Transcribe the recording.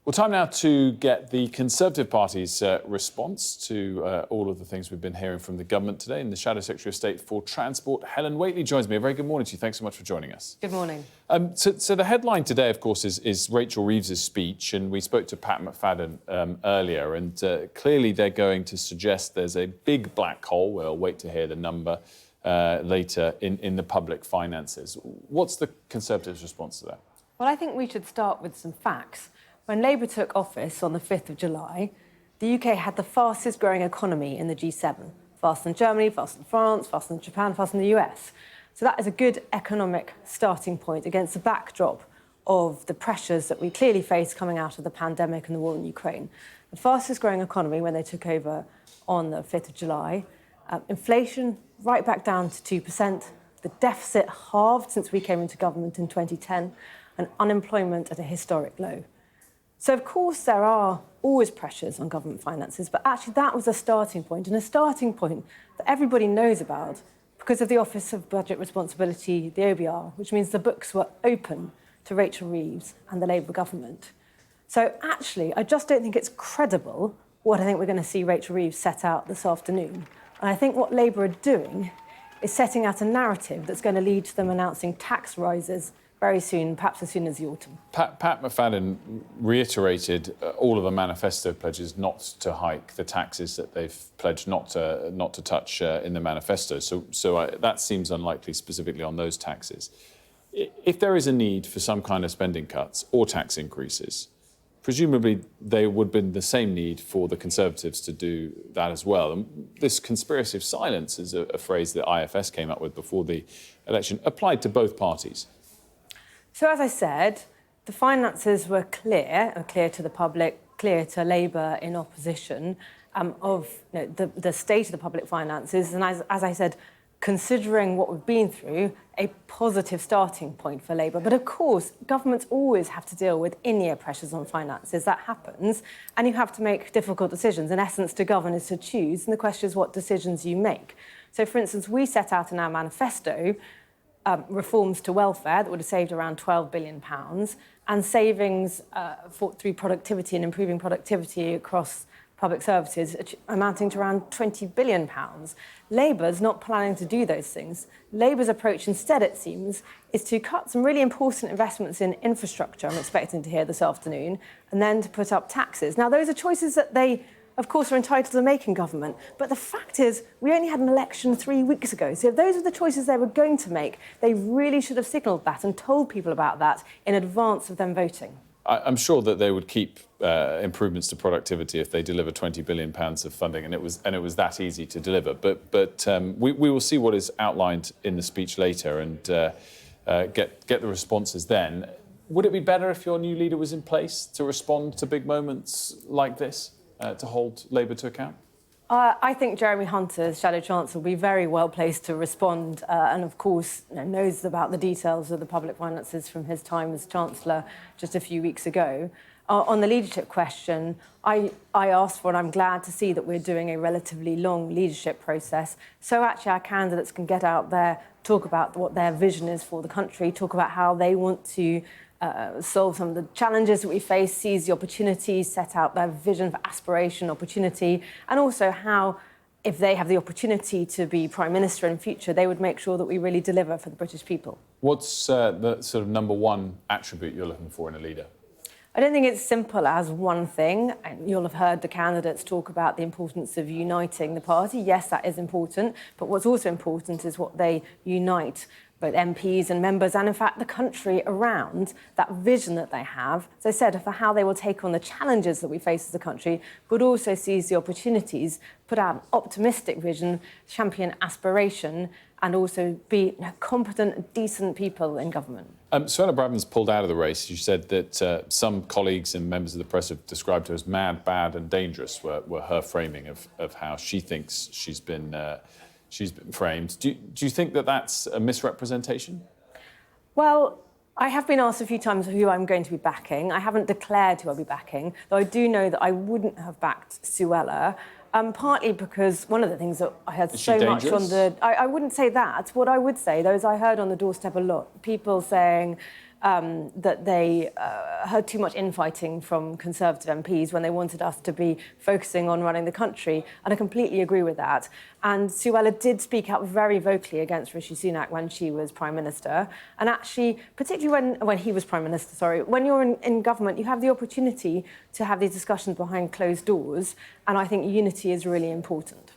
Well, time now to get the Conservative Party's response to all of the things we've been hearing from the government today. And the Shadow Secretary of State for Transport, Helen Whately, joins me. A very good morning to you. Thanks so much for joining us. Good morning. So the headline today, of course, is Rachel Reeves's speech. And we spoke to Pat McFadden earlier. And clearly they're going to suggest there's a big black hole. We'll wait to hear the number later in the public finances. What's the Conservatives' response to that? Well, I think we should start with some facts. When Labour took office on the 5th of July, the UK had the fastest growing economy in the G7. Faster than Germany, faster than France, faster than Japan, faster than the US. So that is a good economic starting point against the backdrop of the pressures that we clearly face coming out of the pandemic and the war in Ukraine. The fastest growing economy when they took over on the 5th of July. Inflation right back down to 2%. The deficit halved since we came into government in 2010. And unemployment at a historic low. So, of course, there are always pressures on government finances, but actually that was a starting point, and a starting point that everybody knows about because of the Office of Budget Responsibility, the OBR, which means the books were open to Rachel Reeves and the Labour government. So, actually, I just don't think it's credible what I think we're going to see Rachel Reeves set out this afternoon. And I think what Labour are doing is setting out a narrative that's going to lead to them announcing tax rises very soon, perhaps as soon as the autumn. Pat McFadden reiterated all of the manifesto pledges not to hike the taxes that they've pledged not to touch in the manifesto. So that seems unlikely, specifically on those taxes. If there is a need for some kind of spending cuts or tax increases, presumably there would have been the same need for the Conservatives to do that as well. And this conspiracy of silence is a phrase that IFS came up with before the election, applied to both parties. So, as I said, the finances were clear to the public, clear to Labour in opposition of the state of the public finances. And as I said, considering what we've been through, a positive starting point for Labour. But of course, governments always have to deal with in-year pressures on finances. That happens. And you have to make difficult decisions. In essence, to govern is to choose. And the question is what decisions you make. So, for instance, we set out in our manifesto reforms to welfare that would have saved around £12 billion and savings through productivity and improving productivity across public services amounting to around £20 billion. Labour's not planning to do those things. Labour's approach instead, it seems, is to cut some really important investments in infrastructure, I'm expecting to hear this afternoon, and then to put up taxes. Now, those are choices that they of course, are entitled to make in government. But the fact is, we only had an election 3 weeks ago. So if those are the choices they were going to make, they really should have signalled that and told people about that in advance of them voting. I'm sure that they would keep improvements to productivity if they deliver £20 billion of funding, and it was that easy to deliver. But we will see what is outlined in the speech later and get the responses then. Would it be better if your new leader was in place to respond to big moments like this? To hold Labour to account? I think Jeremy Hunt, as Shadow Chancellor, will be very well placed to respond and, of course, knows about the details of the public finances from his time as Chancellor just a few weeks ago. On the leadership question, I asked for, and I'm glad to see that we're doing a relatively long leadership process, so actually our candidates can get out there, talk about what their vision is for the country, talk about how they want to solve some of the challenges that we face, seize the opportunities, set out their vision for aspiration, opportunity, and also how, if they have the opportunity to be Prime Minister in future, they would make sure that we really deliver for the British people. What's the sort of number one attribute you're looking for in a leader? I don't think it's simple as one thing. And you'll have heard the candidates talk about the importance of uniting the party. Yes, that is important. But what's also important is what they unite both MPs and members and, in fact, the country around, that vision that they have, as I said, for how they will take on the challenges that we face as a country, but also seize the opportunities, put out an optimistic vision, champion aspiration, and also be competent, decent people in government. Suella Braverman's pulled out of the race. You said that some colleagues and members of the press have described her as mad, bad and dangerous, were her framing of how she thinks she's been framed. Do you think that that's a misrepresentation? Well, I have been asked a few times who I'm going to be backing. I haven't declared who I'll be backing, though I do know that I wouldn't have backed Suella, partly because one of the things that I heard so much on the... I wouldn't say that. What I would say, though, is I heard on the doorstep a lot, people saying that they heard too much infighting from Conservative MPs when they wanted us to be focusing on running the country, and I completely agree with that. And Suella did speak out very vocally against Rishi Sunak when she was Prime Minister. And actually, particularly when he was Prime Minister, sorry, when you're in government, you have the opportunity to have these discussions behind closed doors, and I think unity is really important.